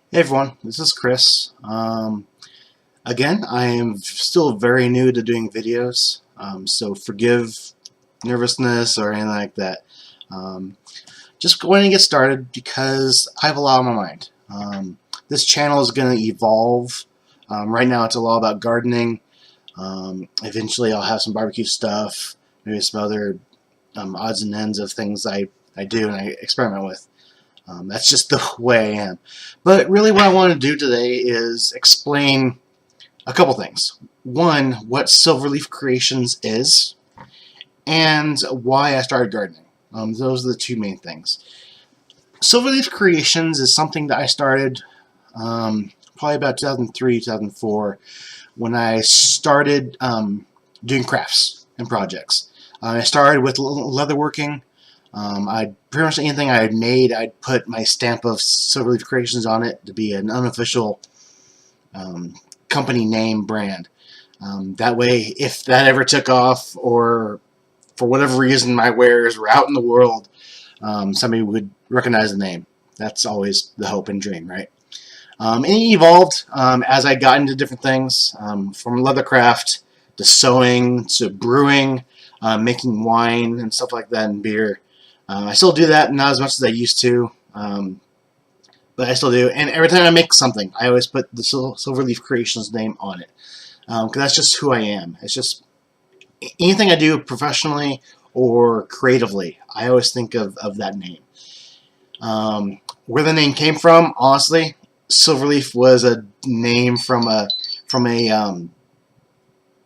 Hey everyone, this is Chris. Again, I am still very new to doing videos, so forgive nervousness or anything like that. Um, just going to get started because I have a lot on my mind. This channel is going to evolve. Right now it's all about gardening. Eventually I'll have some barbecue stuff, maybe some other odds and ends of things I do and I experiment with. That's just the way I am. But really what I want to do today is explain a couple things. One, what Silverleaf Creations is, and why I started gardening. Those are the two main things. Silverleaf Creations is something that I started probably about 2003, 2004, when I started doing crafts and projects. I started with leatherworking. I pretty much anything I had made, I'd put my stamp of Silverleaf Creations on it to be an unofficial um, company name brand. That way, if that ever took off, or for whatever reason my wares were out in the world, somebody would recognize the name. That's always the hope and dream, right? And it evolved as I got into different things, from leathercraft to sewing to brewing, making wine and stuff like that, and beer. I still do that, not as much as I used to, but I still do. And every time I make something, I always put the Silverleaf Creations name on it, because that's just who I am. It's just anything I do professionally or creatively, I always think of that name. Where the name came from, honestly, Silverleaf was a name from a um,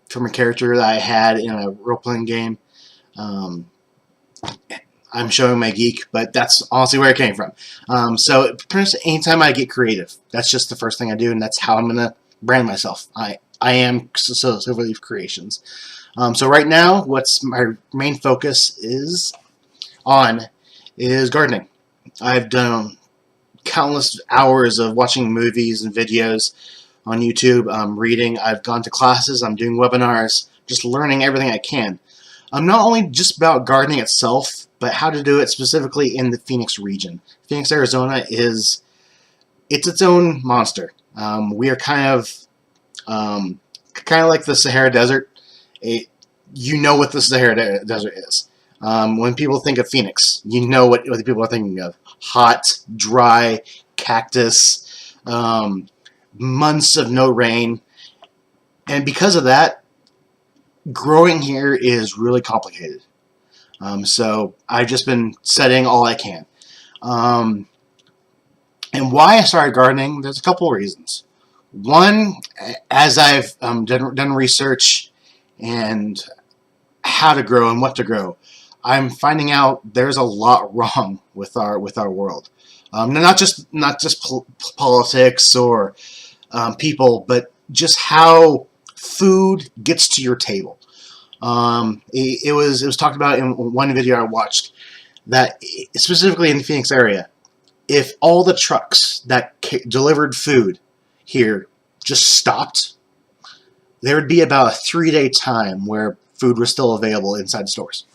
from a character that I had in a role playing game. Um, I'm showing my geek, but that's honestly where it came from. So pretty much anytime I get creative, that's just the first thing I do, and that's how I'm gonna brand myself. I am Silverleaf Creations. So right now, what's my main focus on is gardening. I've done countless hours of watching movies and videos on YouTube, reading. I've gone to classes. I'm doing webinars, just learning everything I can. Not only just about gardening itself, but how to do it specifically in the Phoenix region. Phoenix, Arizona it's its own monster. We are kind of like the Sahara Desert. You know what the Sahara Desert is. When people think of Phoenix, you know what the people are thinking of. Hot, dry, cactus, months of no rain. And because of that, growing here is really complicated. So I've just been studying all I can. Um, and why I started gardening, there's a couple of reasons. One, as I've done research and how to grow and what to grow, I'm finding out there's a lot wrong with our world. Not just politics or people, but just how food gets to your table. It was talked about in one video I watched that specifically in the Phoenix area, if all the trucks that delivered food here just stopped, there would be about a 3-day time where food was still available inside the stores.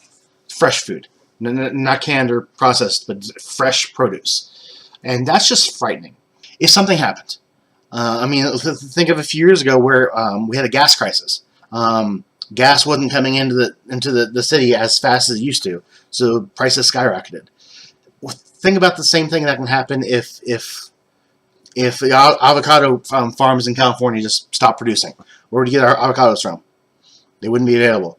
Fresh food, not canned or processed, but fresh produce. And that's just frightening. If something happened, think of a few years ago where we had a gas crisis. Gas wasn't coming into the city as fast as it used to, so prices skyrocketed. Think about the same thing that can happen if the avocado farms in California just stopped producing. Where would you get our avocados from? They wouldn't be available.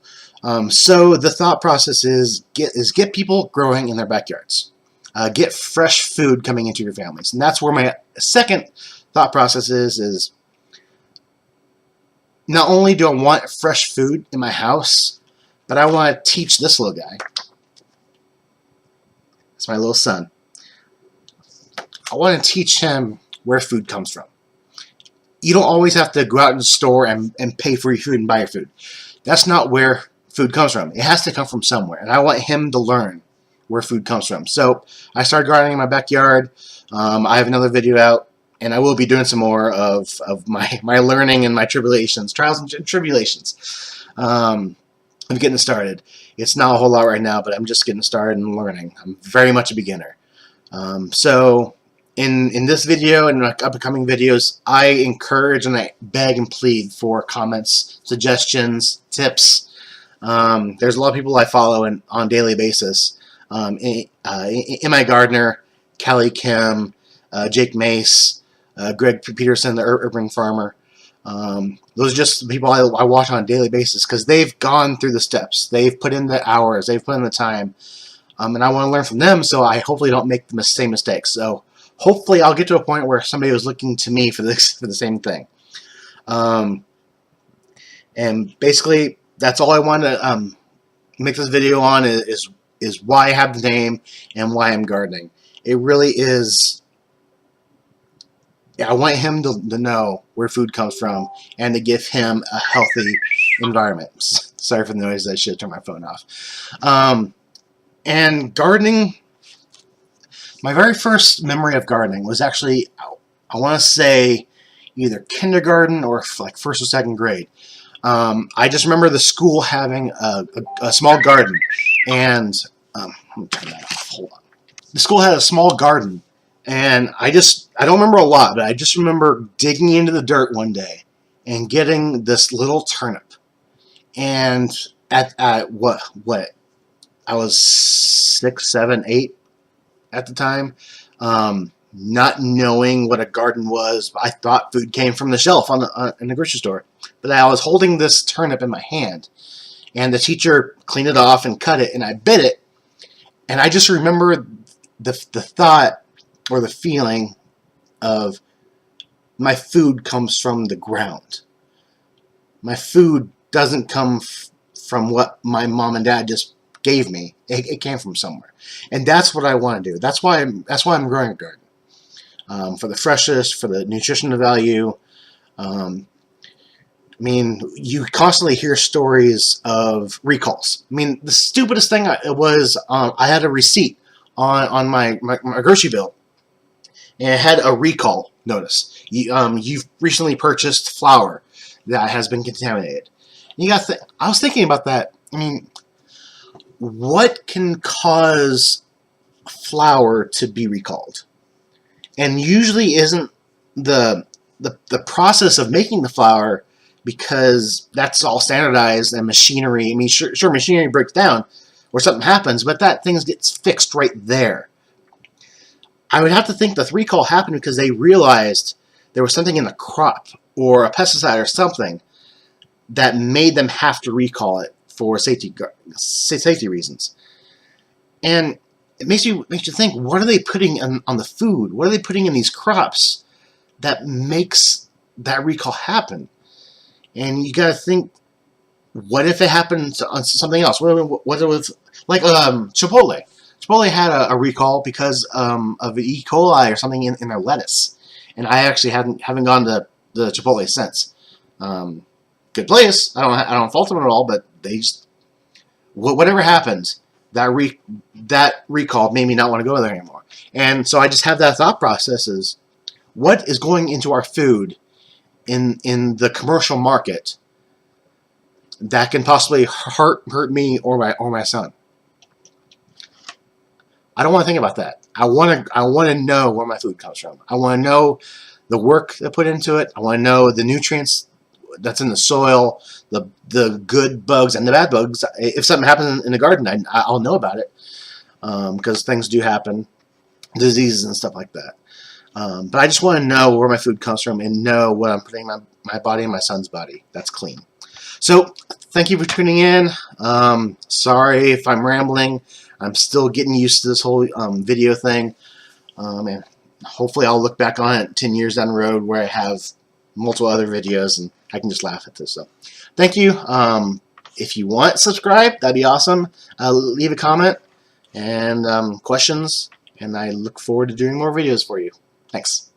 So the thought process is get people growing in their backyards. Get fresh food coming into your families. And that's where my second thought process is not only do I want fresh food in my house, but I want to teach this little guy. It's my little son. I want to teach him where food comes from. You don't always have to go out in the store and pay for your food and buy your food. That's not where food comes from. It has to come from somewhere, and I want him to learn where food comes from. So I started gardening in my backyard. I have another video out, and I will be doing some more of my learning and my tribulations, trials and tribulations. I'm getting started. It's not a whole lot right now, but I'm just getting started and learning. I'm very much a beginner. So in this video and upcoming videos, I encourage and I beg and plead for comments, suggestions, tips. There's a lot of people I follow on a daily basis. M.I. Gardner, Callie Kim, Jake Mace, Greg Peterson, the urban farmer. Those are just the people I watch on a daily basis because they've gone through the steps. They've put in the hours. They've put in the time. And I want to learn from them so I hopefully don't make the same mistakes. So hopefully I'll get to a point where somebody was looking to me for the same thing. And basically, that's all I want to make this video on is why I have the name and why I'm gardening. It really is. I want him to know where food comes from and to give him a healthy environment. Sorry for the noise. I should have turned my phone off. And gardening, my very first memory of gardening was actually, I want to say, either kindergarten or like first or second grade. I just remember the school having a small garden, and let me turn that off. Hold on. The school had a small garden, and I don't remember a lot, but I just remember digging into the dirt one day and getting this little turnip. And at what I was 6, 7, 8 at the time, not knowing what a garden was. I thought food came from the shelf in the grocery store. But I was holding this turnip in my hand, and the teacher cleaned it off and cut it, and I bit it, and I just remember the thought or the feeling of my food comes from the ground. My food doesn't come from what my mom and dad just gave me. It came from somewhere, and that's what I want to do. That's why I'm growing a garden, for the freshness, for the nutritional value. I mean, you constantly hear stories of recalls. I mean, the stupidest thing was I had a receipt on my grocery bill, and it had a recall notice. You've recently purchased flour that has been contaminated. You got. I was thinking about that. I mean, what can cause flour to be recalled? And usually isn't the process of making the flour, because that's all standardized and machinery. I mean, sure, machinery breaks down or something happens, but that thing gets fixed right there. I would have to think the recall happened because they realized there was something in the crop or a pesticide or something that made them have to recall it for safety reasons. And it makes you think, what are they putting on the food? What are they putting in these crops that makes that recall happen? And you got to think, what if it happened on something else? What it was like Chipotle. Chipotle had a recall because of E. coli or something in their lettuce, and I actually haven't gone to the Chipotle since. Good place. I don't fault them at all, but they just, whatever happened, that recall made me not want to go there anymore. And so I just have that thought process: is what is going into our food in the commercial market that can possibly hurt me or my son? I don't want to think about that. I want to know where my food comes from. I want to know the work that put into it. I want to know the nutrients that's in the soil, the good bugs and the bad bugs. If something happens in the garden, I'll know about it, because things do happen, diseases and stuff like that. But I just want to know where my food comes from and know what I'm putting in my body and my son's body that's clean. So thank you for tuning in. Sorry if I'm rambling. I'm still getting used to this whole video thing. And hopefully I'll look back on it 10 years down the road where I have multiple other videos and I can just laugh at this. So thank you. If you want, subscribe. That'd be awesome. Leave a comment and questions, and I look forward to doing more videos for you. Thanks.